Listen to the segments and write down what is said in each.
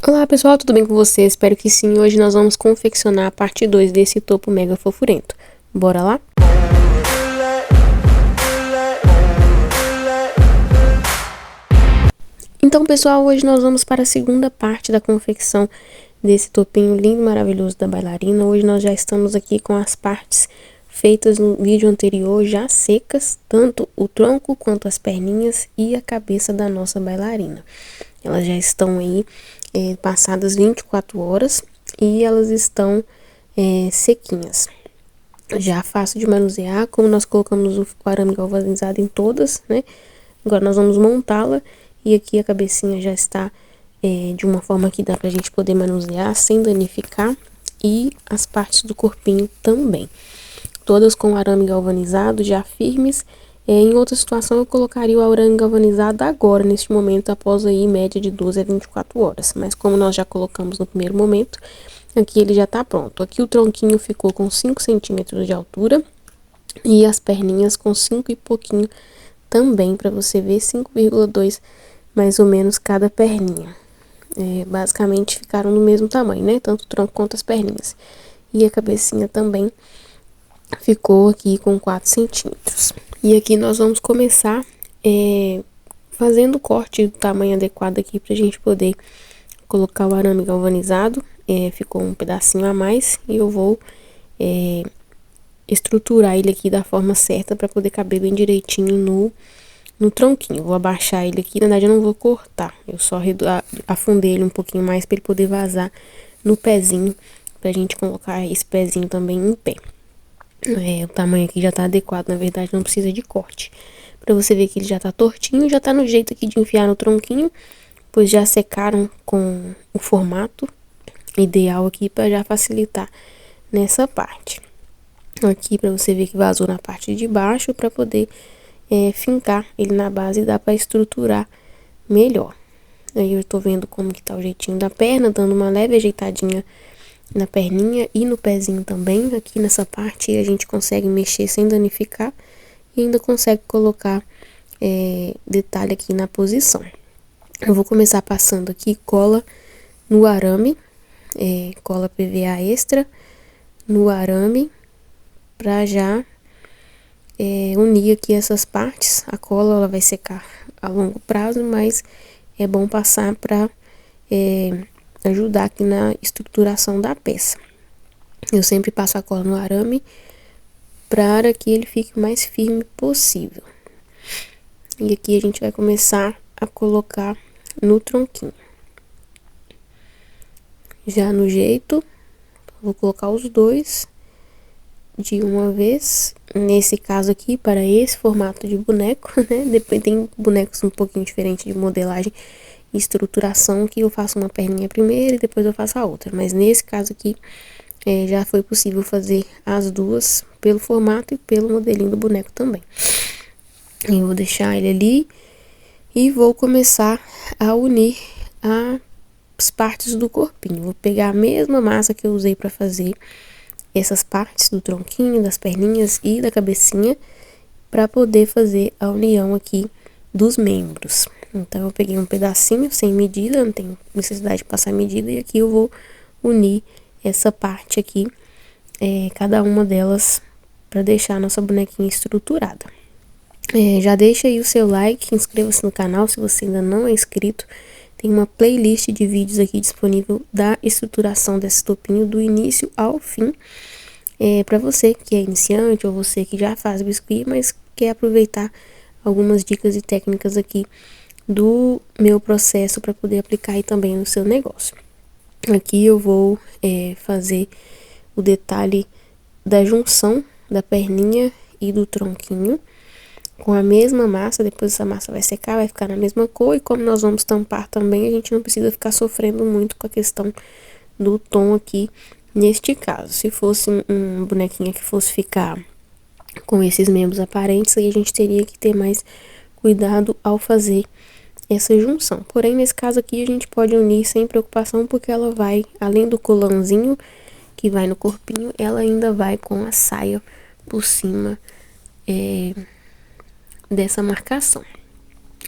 Olá pessoal, tudo bem com vocês? Espero que sim. Hoje nós vamos confeccionar a parte 2 desse topo mega fofurento. Bora lá? Então pessoal, hoje nós vamos para a segunda parte da confecção desse topinho lindo e maravilhoso da bailarina. Hoje nós já estamos aqui com as partes feitas no vídeo anterior, já secas, tanto o tronco quanto as perninhas e a cabeça da nossa bailarina. Elas já estão aí passadas 24 horas e elas estão sequinhas. Já fácil de manusear, como nós colocamos o arame galvanizado em todas, né? Agora nós vamos montá-la e aqui a cabecinha já está de uma forma que dá pra gente poder manusear sem danificar, e as partes do corpinho também. Todas com arame galvanizado já firmes. Em outra situação eu colocaria o arame galvanizado agora, neste momento, após aí média de 12 a 24 horas. Mas como nós já colocamos no primeiro momento, aqui ele já tá pronto. Aqui o tronquinho ficou com 5 centímetros de altura e as perninhas com 5 e pouquinho também, para você ver, 5,2 mais ou menos cada perninha. Basicamente ficaram no mesmo tamanho, né? Tanto o tronco quanto as perninhas. E a cabecinha também ficou aqui com 4 centímetros. E aqui nós vamos começar fazendo o corte do tamanho adequado aqui pra gente poder colocar o arame galvanizado. Ficou um pedacinho a mais e eu vou estruturar ele aqui da forma certa para poder caber bem direitinho no tronquinho. Vou abaixar ele aqui, na verdade eu não vou cortar, eu só afundei ele um pouquinho mais para ele poder vazar no pezinho, pra gente colocar esse pezinho também em pé. O tamanho aqui já tá adequado, na verdade não precisa de corte. Pra você ver que ele já tá tortinho, já tá no jeito aqui de enfiar no tronquinho, pois já secaram com o formato ideal aqui para já facilitar nessa parte. Aqui pra você ver que vazou na parte de baixo, para poder fincar ele na base e dá para estruturar melhor. Aí eu tô vendo como que tá o jeitinho da perna, dando uma leve ajeitadinha na perninha e no pezinho também. Aqui nessa parte a gente consegue mexer sem danificar e ainda consegue colocar detalhe aqui na posição. Eu vou começar passando aqui cola no arame, cola PVA extra no arame, pra já unir aqui essas partes. A cola ela vai secar a longo prazo, mas é bom passar para ajudar aqui na estruturação da peça. Eu sempre passo a cola no arame para que ele fique o mais firme possível. E aqui a gente vai começar a colocar no tronquinho. Já no jeito, vou colocar os dois de uma vez. Nesse caso aqui, para esse formato de boneco, né? Depois tem bonecos um pouquinho diferentes de modelagem e estruturação, que eu faço uma perninha primeiro e depois eu faço a outra. Mas nesse caso aqui, já foi possível fazer as duas pelo formato e pelo modelinho do boneco também. Eu vou deixar ele ali e vou começar a unir as partes do corpinho. Vou pegar a mesma massa que eu usei para fazer essas partes do tronquinho, das perninhas e da cabecinha, para poder fazer a união aqui dos membros. Então eu peguei um pedacinho sem medida, não tem necessidade de passar medida, e aqui eu vou unir essa parte aqui, cada uma delas, para deixar a nossa bonequinha estruturada. Já deixa aí o seu like, inscreva-se no canal se você ainda não é inscrito. Tem uma playlist de vídeos aqui disponível da estruturação desse topinho do início ao fim. Para você que é iniciante ou você que já faz biscuit, mas quer aproveitar algumas dicas e técnicas aqui do meu processo para poder aplicar aí também no seu negócio. Aqui eu vou fazer o detalhe da junção da perninha e do tronquinho com a mesma massa. Depois essa massa vai secar, vai ficar na mesma cor, e como nós vamos tampar também, a gente não precisa ficar sofrendo muito com a questão do tom aqui neste caso. Se fosse um bonequinho que fosse ficar com esses membros aparentes, aí a gente teria que ter mais cuidado ao fazer essa junção. Porém, nesse caso aqui a gente pode unir sem preocupação, porque ela vai, além do colãozinho que vai no corpinho, ela ainda vai com a saia por cima dessa marcação.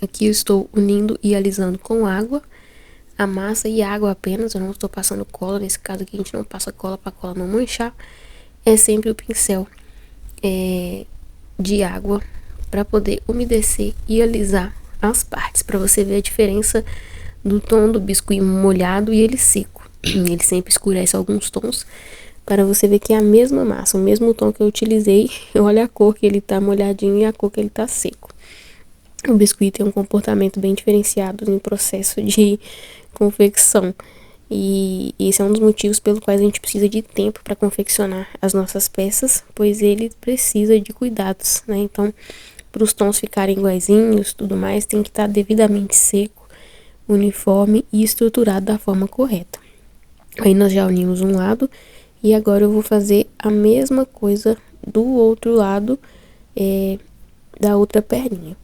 Aqui eu estou unindo e alisando com água a massa e água apenas. Eu não estou passando cola, nesse caso aqui a gente não passa cola para cola não manchar. É sempre o pincel de água para poder umedecer e alisar as partes, para você ver a diferença do tom do biscuit molhado e ele seco. Ele sempre escurece alguns tons para você ver que é a mesma massa, o mesmo tom que eu utilizei. Olha a cor que ele tá molhadinho e a cor que ele tá seco. O biscuit tem um comportamento bem diferenciado no processo de confecção. E esse é um dos motivos pelo quais a gente precisa de tempo para confeccionar as nossas peças, pois ele precisa de cuidados, né? Então, para os tons ficarem iguaizinhos, tudo mais, tem que estar devidamente seco, uniforme e estruturado da forma correta. Aí nós já unimos um lado e agora eu vou fazer a mesma coisa do outro lado, da outra perninha.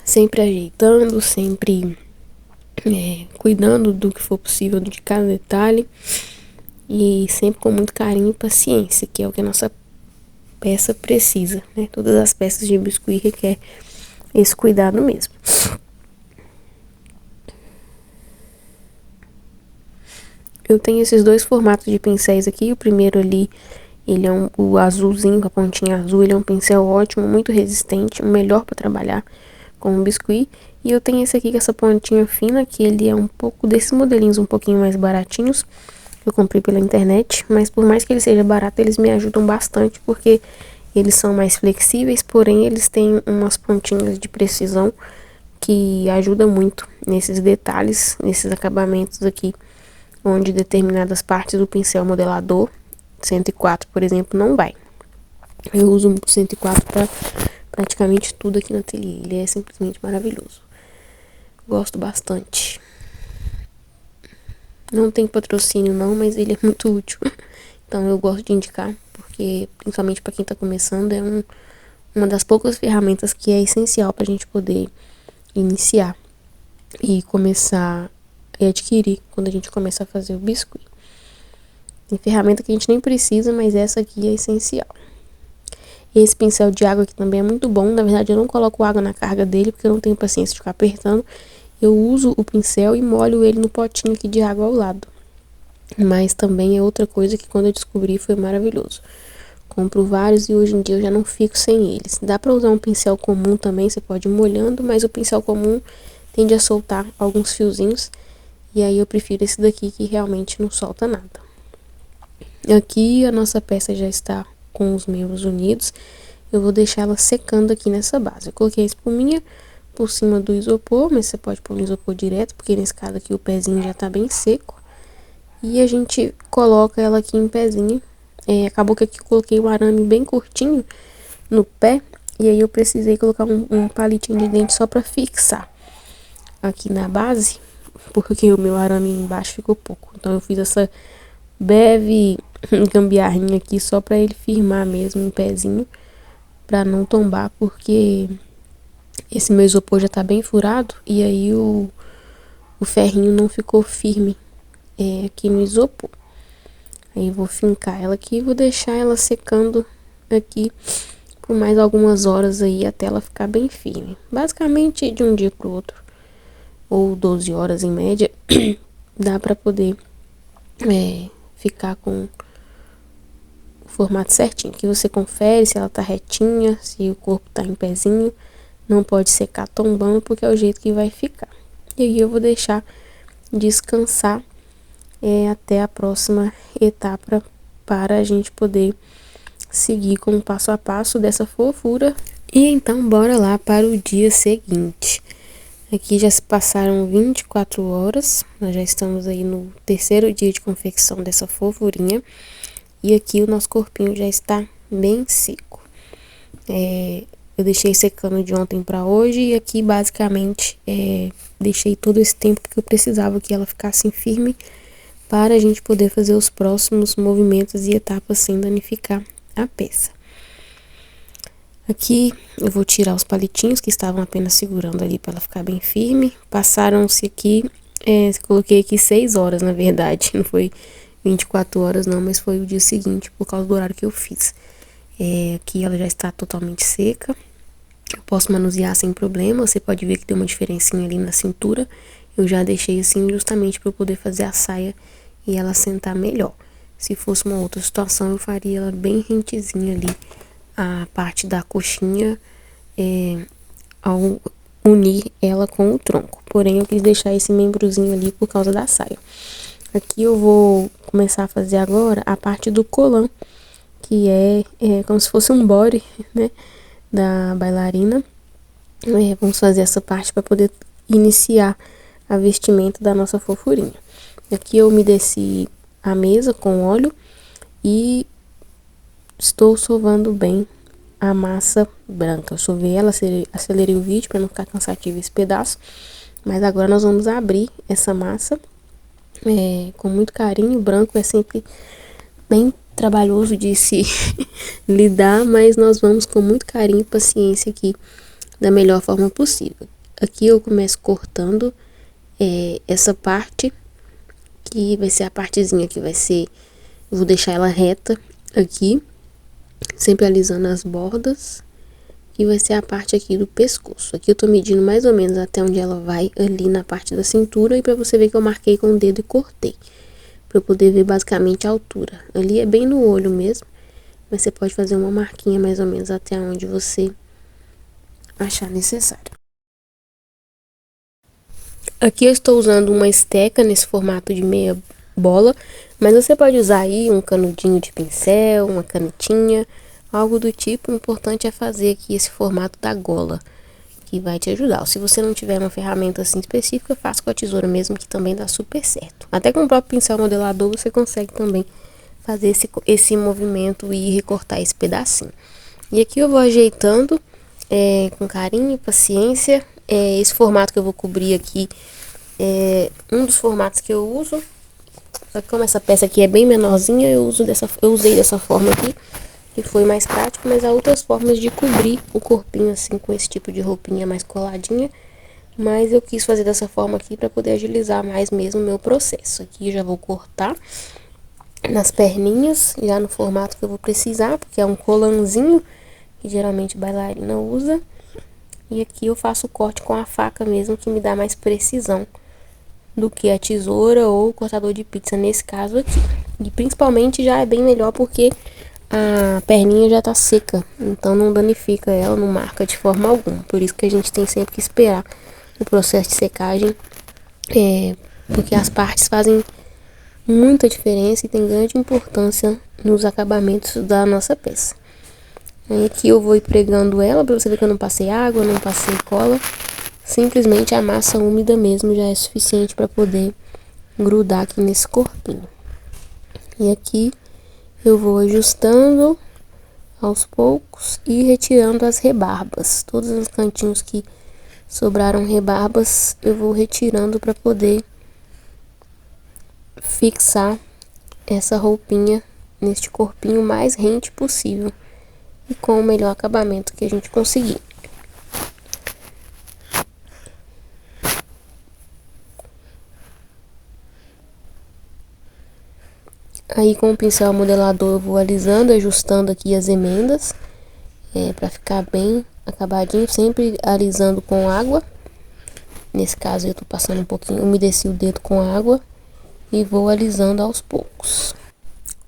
Sempre ajeitando, sempre cuidando do que for possível de cada detalhe e sempre com muito carinho e paciência, que é o que a nossa peça precisa, né? Todas as peças de biscuit requer esse cuidado mesmo. Eu tenho esses dois formatos de pincéis aqui. O primeiro ali, ele é o azulzinho, com a pontinha azul. Ele é um pincel ótimo, muito resistente, melhor para trabalhar com o biscuit. E eu tenho esse aqui com essa pontinha fina, que ele é um pouco desses modelinhos um pouquinho mais baratinhos. Eu comprei pela internet, mas por mais que ele seja barato, eles me ajudam bastante, porque eles são mais flexíveis, porém eles têm umas pontinhas de precisão que ajudam muito nesses detalhes, nesses acabamentos aqui, onde determinadas partes do pincel modelador 104, por exemplo, não vai. Eu uso o 104 para praticamente tudo aqui no ateliê. Ele é simplesmente maravilhoso. Gosto bastante. Não tem patrocínio não, mas ele é muito útil. Então eu gosto de indicar, porque principalmente para quem está começando, é uma das poucas ferramentas que é essencial para a gente poder iniciar e começar a adquirir quando a gente começa a fazer o biscuit. Tem ferramenta que a gente nem precisa, mas essa aqui é essencial. Esse pincel de água aqui também é muito bom. Na verdade, eu não coloco água na carga dele, porque eu não tenho paciência de ficar apertando. Eu uso o pincel e molho ele no potinho aqui de água ao lado. Mas também é outra coisa que quando eu descobri foi maravilhoso. Compro vários e hoje em dia eu já não fico sem eles. Dá pra usar um pincel comum também, você pode ir molhando, mas o pincel comum tende a soltar alguns fiozinhos. E aí eu prefiro esse daqui que realmente não solta nada. Aqui a nossa peça já está com os membros unidos. Eu vou deixar ela secando aqui nessa base. Eu coloquei a espuminha por cima do isopor, mas você pode pôr no isopor direto, porque nesse caso aqui o pezinho já tá bem seco. E a gente coloca ela aqui em pezinho. Acabou que aqui eu coloquei um arame bem curtinho no pé, e aí eu precisei colocar um palitinho de dente só pra fixar aqui na base, porque o meu arame embaixo ficou pouco. Então eu fiz essa breve gambiarrinha aqui só pra ele firmar mesmo em pezinho, pra não tombar, porque esse meu isopor já tá bem furado e aí o ferrinho não ficou firme aqui no isopor. Aí eu vou fincar ela aqui e vou deixar ela secando aqui por mais algumas horas aí até ela ficar bem firme. Basicamente de um dia pro outro, ou 12 horas em média, dá pra poder ficar com o formato certinho. Que você confere se ela tá retinha, se o corpo tá em pezinho. Não pode secar tombando, porque é o jeito que vai ficar. E aí eu vou deixar descansar até a próxima etapa, para a gente poder seguir com o passo a passo dessa fofura. E então bora lá para o dia seguinte. Aqui já se passaram 24 horas, nós já estamos aí no terceiro dia de confecção dessa fofurinha. E aqui o nosso corpinho já está bem seco. Eu deixei secando de ontem para hoje e aqui basicamente deixei todo esse tempo que eu precisava que ela ficasse firme, para a gente poder fazer os próximos movimentos e etapas sem danificar a peça. Aqui eu vou tirar os palitinhos que estavam apenas segurando ali para ela ficar bem firme. Passaram-se aqui, coloquei aqui 6 horas na verdade, não foi 24 horas não, mas foi o dia seguinte por causa do horário que eu fiz. Aqui ela já está totalmente seca. eu posso manusear sem problema. Você pode ver que tem uma diferencinha ali na cintura. Eu já deixei assim justamente para eu poder fazer a saia e ela sentar melhor. Se fosse uma outra situação, eu faria ela bem rentezinha ali, a parte da coxinha, ao unir ela com o tronco. Porém, eu quis deixar esse membrozinho ali por causa da saia. Aqui eu vou começar a fazer agora a parte do colã, que é como se fosse um body, né, da bailarina. Vamos fazer essa parte para poder iniciar a vestimenta da nossa fofurinha. Aqui eu umedeci a mesa com óleo e estou sovando bem a massa branca. Eu sovei ela, acelerei o vídeo para não ficar cansativo esse pedaço. Mas agora nós vamos abrir essa massa com muito carinho. O branco é sempre bem trabalhoso de se lidar, mas nós vamos com muito carinho e paciência aqui da melhor forma possível. Aqui eu começo cortando essa parte, que vai ser a partezinha que vai ser, eu vou deixar ela reta aqui, sempre alisando as bordas, que vai ser a parte aqui do pescoço. Aqui eu tô medindo mais ou menos até onde ela vai, ali na parte da cintura, e pra você ver que eu marquei com o dedo e cortei, pra eu poder ver basicamente a altura. Ali é bem no olho mesmo, mas você pode fazer uma marquinha mais ou menos até onde você achar necessário. Aqui eu estou usando uma esteca nesse formato de meia bola, mas você pode usar aí um canudinho de pincel, uma canetinha, algo do tipo. O importante é fazer aqui esse formato da gola, que vai te ajudar. Se você não tiver uma ferramenta assim específica, faça com a tesoura mesmo, que também dá super certo. Até com o próprio pincel modelador você consegue também fazer esse movimento e recortar esse pedacinho. E aqui eu vou ajeitando com carinho e paciência. Esse formato que eu vou cobrir aqui é um dos formatos que eu uso. Só que como essa peça aqui é bem menorzinha, eu usei dessa forma aqui, que foi mais prático. Mas há outras formas de cobrir o corpinho assim, com esse tipo de roupinha mais coladinha. Mas eu quis fazer dessa forma aqui para poder agilizar mais mesmo o meu processo. Aqui eu já vou cortar nas perninhas, já no formato que eu vou precisar, porque é um colanzinho que geralmente bailarina usa. E aqui eu faço o corte com a faca mesmo, que me dá mais precisão do que a tesoura ou o cortador de pizza nesse caso aqui. E principalmente já é bem melhor porque a perninha já tá seca, então não danifica ela, não marca de forma alguma. Por isso que a gente tem sempre que esperar o processo de secagem, porque as partes fazem muita diferença e tem grande importância nos acabamentos da nossa peça. Aí aqui eu vou ir pregando ela, pra você ver que eu não passei água, não passei cola. Simplesmente a massa úmida mesmo já é suficiente para poder grudar aqui nesse corpinho. E aqui eu vou ajustando aos poucos e retirando as rebarbas. Todos os cantinhos que sobraram rebarbas eu vou retirando para poder fixar essa roupinha neste corpinho mais rente possível e com o melhor acabamento que a gente conseguir. Aí com o pincel modelador eu vou alisando, ajustando aqui as emendas, para ficar bem acabadinho, sempre alisando com água. Nesse caso eu tô passando um pouquinho, umedeci o dedo com água e vou alisando aos poucos.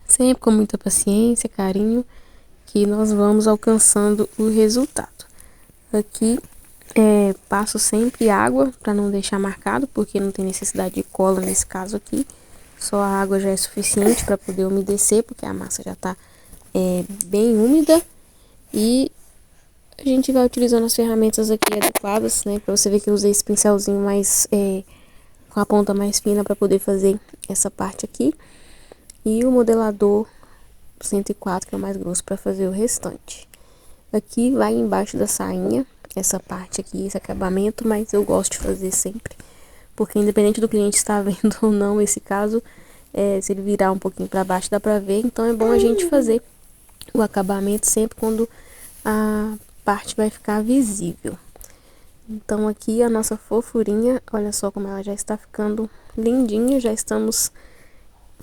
Sempre com muita paciência, carinho, que nós vamos alcançando o resultado. Aqui passo sempre água para não deixar marcado, porque não tem necessidade de cola nesse caso aqui. Só a água já é suficiente para poder umedecer, porque a massa já tá bem úmida. E a gente vai utilizando as ferramentas aqui adequadas, né? Pra você ver que eu usei esse pincelzinho mais com a ponta mais fina para poder fazer essa parte aqui. E o modelador 104, que é o mais grosso, para fazer o restante. Aqui vai embaixo da sainha, essa parte aqui, esse acabamento, mas eu gosto de fazer sempre, porque independente do cliente estar vendo ou não esse caso, se ele virar um pouquinho para baixo dá pra ver, então é bom a gente fazer o acabamento sempre quando a parte vai ficar visível. Então aqui a nossa fofurinha, olha só como ela já está ficando lindinha. Já estamos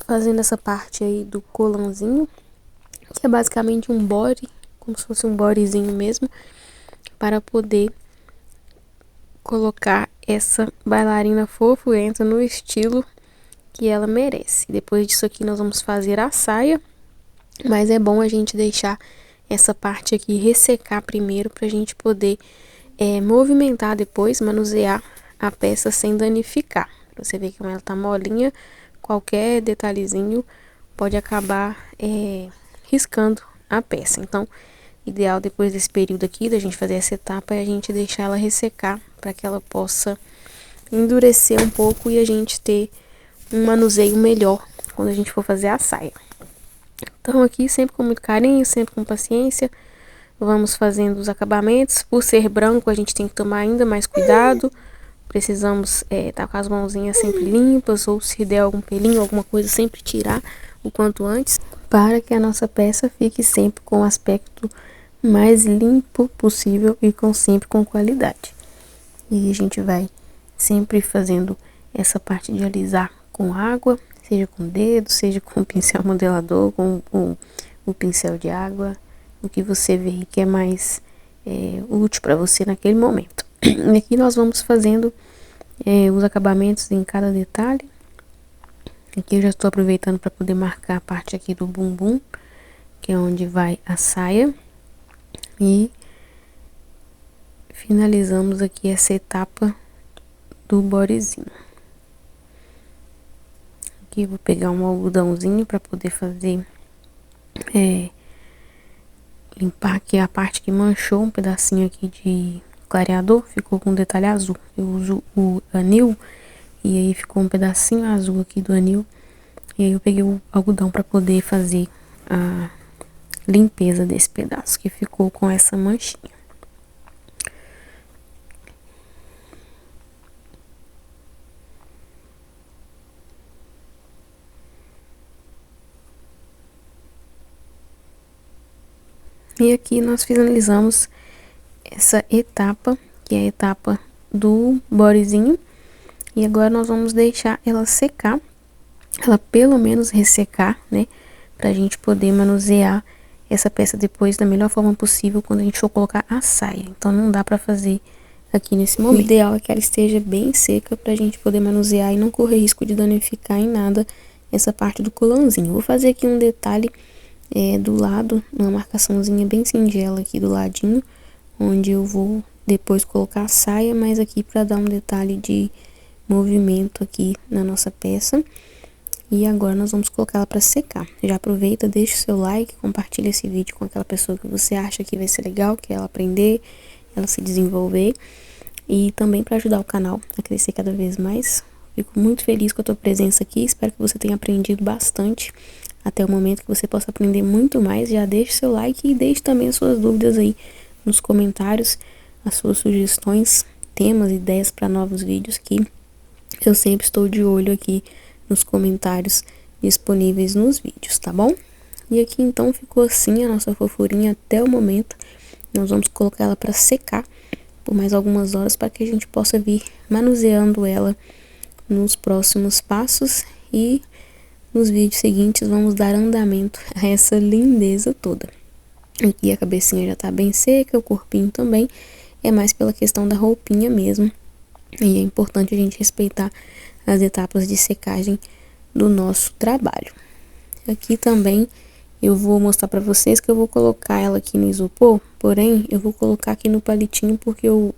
fazendo essa parte aí do colãozinho, que é basicamente um body, como se fosse um bodyzinho mesmo. para poder colocar essa bailarina fofurenta no estilo que ela merece. Depois disso aqui nós vamos fazer a saia, mas é bom a gente deixar essa parte aqui ressecar primeiro pra gente poder movimentar depois, manusear a peça sem danificar. Você vê que ela tá molinha, qualquer detalhezinho pode acabar riscando a peça. Então, ideal depois desse período aqui, da gente fazer essa etapa, é a gente deixar ela ressecar para que ela possa endurecer um pouco e a gente ter um manuseio melhor quando a gente for fazer a saia. Então aqui sempre com muito carinho, sempre com paciência, vamos fazendo os acabamentos. Por ser branco a gente tem que tomar ainda mais cuidado, precisamos estar com as mãozinhas sempre limpas, ou se der algum pelinho, alguma coisa, sempre tirar o quanto antes, para que a nossa peça fique sempre com o aspecto mais limpo possível e sempre com qualidade. E a gente vai sempre fazendo essa parte de alisar com água, seja com o dedo, seja com o pincel modelador, com o pincel de água, o que você vê que é mais útil para você naquele momento. E aqui nós vamos fazendo os acabamentos em cada detalhe. Aqui eu já estou aproveitando para poder marcar a parte aqui do bumbum, que é onde vai a saia. E finalizamos aqui essa etapa do bodyzinho. Aqui eu vou pegar um algodãozinho para poder fazer limpar aqui a parte que manchou, um pedacinho aqui de clareador, ficou com um detalhe azul. Eu uso o anil e aí ficou um pedacinho azul aqui do anil. E aí eu peguei o algodão para poder fazer a limpeza desse pedaço que ficou com essa manchinha. E aqui nós finalizamos essa etapa, que é a etapa do bodyzinho. E agora nós vamos deixar ela secar, ela pelo menos ressecar, né? Pra gente poder manusear essa peça depois da melhor forma possível quando a gente for colocar a saia. Então não dá pra fazer aqui nesse momento. O ideal é que ela esteja bem seca pra gente poder manusear e não correr risco de danificar em nada essa parte do colãozinho. Vou fazer aqui um detalhe do lado, uma marcaçãozinha bem singela aqui do ladinho, onde eu vou depois colocar a saia, mas aqui para dar um detalhe de movimento aqui na nossa peça. E agora nós vamos colocar ela para secar. Já aproveita, deixa o seu like, compartilha esse vídeo com aquela pessoa que você acha que vai ser legal, que ela aprender, ela se desenvolver, e também para ajudar o canal a crescer cada vez mais. Fico muito feliz com a tua presença aqui, espero que você tenha aprendido bastante até o momento, que você possa aprender muito mais. Já deixe seu like e deixe também as suas dúvidas aí nos comentários, as suas sugestões, temas, ideias para novos vídeos, que eu sempre estou de olho aqui nos comentários disponíveis nos vídeos, tá bom? E aqui então ficou assim a nossa fofurinha até o momento. Nós vamos colocar ela para secar por mais algumas horas, para que a gente possa vir manuseando ela nos próximos passos, e nos vídeos seguintes vamos dar andamento a essa lindeza toda. Aqui a cabecinha já tá bem seca, o corpinho também, é mais pela questão da roupinha mesmo. E é importante a gente respeitar as etapas de secagem do nosso trabalho. Aqui também eu vou mostrar pra vocês que eu vou colocar ela aqui no isopor, porém eu vou colocar aqui no palitinho, porque o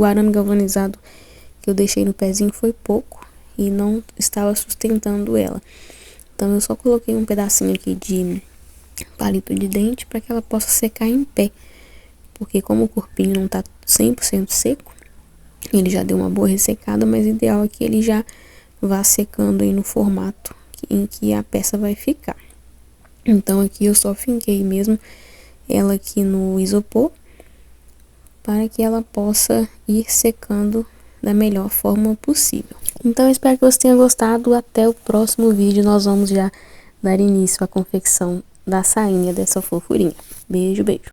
arame galvanizado que eu deixei no pezinho foi pouco e não estava sustentando ela. Então eu só coloquei um pedacinho aqui de palito de dente para que ela possa secar em pé, porque como o corpinho não tá 100% seco, ele já deu uma boa ressecada, mas o ideal é que ele já vá secando aí no formato em que a peça vai ficar. Então aqui eu só finquei mesmo ela aqui no isopor, para que ela possa ir secando da melhor forma possível. Então eu espero que você tenha gostado. Até o próximo vídeo, nós vamos já dar início à confecção da sainha dessa fofurinha. Beijo, beijo.